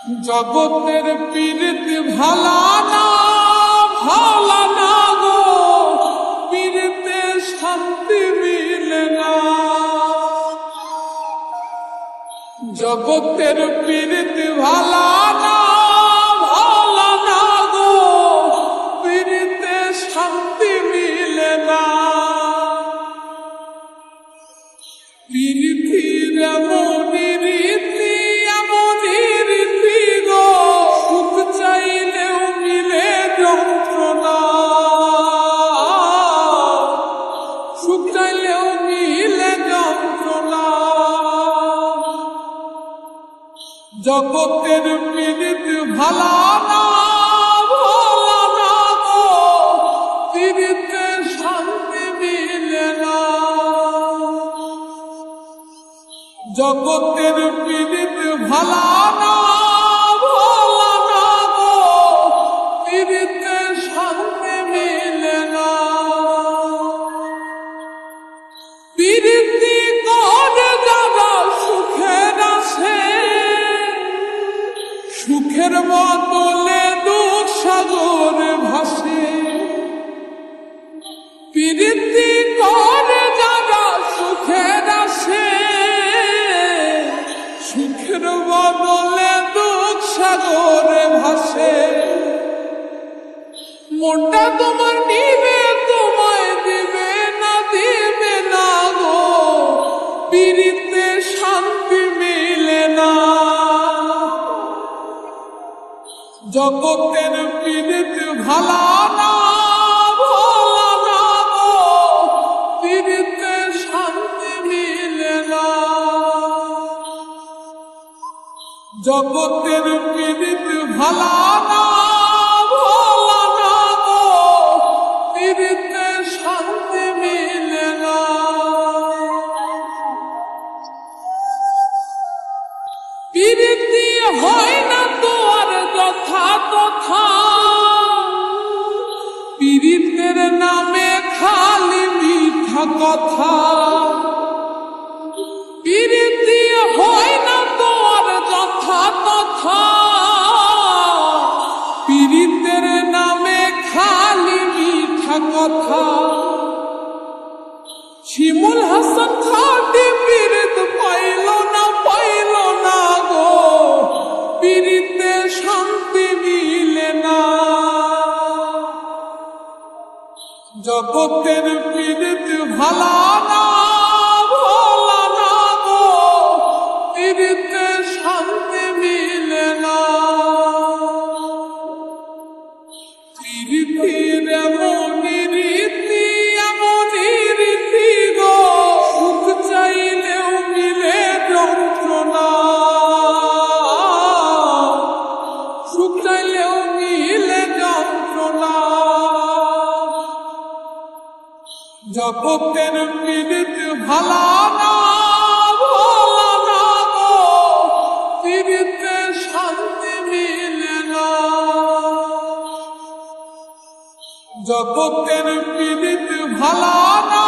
জগতের পীড়িত ভালা না গো, পীড়িতে শান্তি মিলে না। জগতের পীড়িত ভালা না গো, পীড়িতে শান্তি মিলে না। পীড়িতির এমনই রীতি গো, সুখ চাইলেও মিলে যন্ত্রণা, সুখ চাইলেও মিলে যন্ত্রণা। জগতের পীড়িত ভালা না গো, পীড়িতে শান্তি মিলে না। জগতের পীড়িত ভালা না গো, পীড়িতে শান্তি মিলে না। পীড়িতি করে যারা সুখের আসে, সুখের বদলে দুঃখ সাগরে ভাসে। পীড়িতি করে যারা সুখের আসে, সুখের বদলে দুঃখ সাগরে ভাসে। মনটা তোমার নিবে, তোমায় দিবে না গো, পীড়িতে শান্তি মিলে না। জগতের পীড়িত ভালা না গো, পীড়িতে শান্তি মিলে না। জগতের পীড়িত ভালা না গো, পীড়িতে শান্তি মিলে না। পীড়িতি হয় না তো আর যথা তথা, পীড়িতের নামে খালি মিঠা কথা। পীড়িতি হয় না তো আর যথা তথা, পীড়িতের নামে খালি মিঠা কথা। শিমুল হাসান খাটি পীড়িত পাইল না গো, পীড়িতে শান্তি মিলে না। জগতের পীড়িত ভালা না গো, পীড়িতে শান্তি মিলে না। পীড়িতির এমনই রীতি গো, সুখ চাইলেও মিলে যন্ত্রণা, সুখ চাইলেও মিলে যন্ত্রণা। জগতের পীড়িত ভালা না গো, পীড়িতে শান্তি মিলে না। জগতের পীড়িত ভালা না